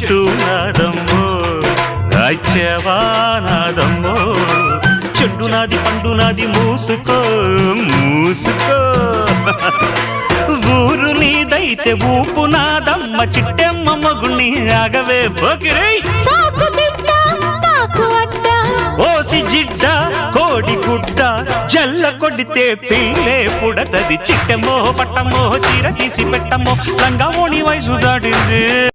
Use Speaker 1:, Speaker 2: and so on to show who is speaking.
Speaker 1: చెప్తున్నాదమ్మో రాజ్యవానాదమ్మో చెడ్డు నాది పండు నాది మూసుకో మూసుకో ఊరు నీదైతే ఊపు నాదమ్మ చిట్టెమ్మ మగుణ్ణి ఆగవే పోకిరై ఓసి జిడ్డ కోడి గుడ్డ జల్ల కొడితే పిల్లే పుడతది చిట్టెమ్మో పట్టమ్మో చీర తీసి పెట్టమ్మో రంగమోని వయసు దాటింది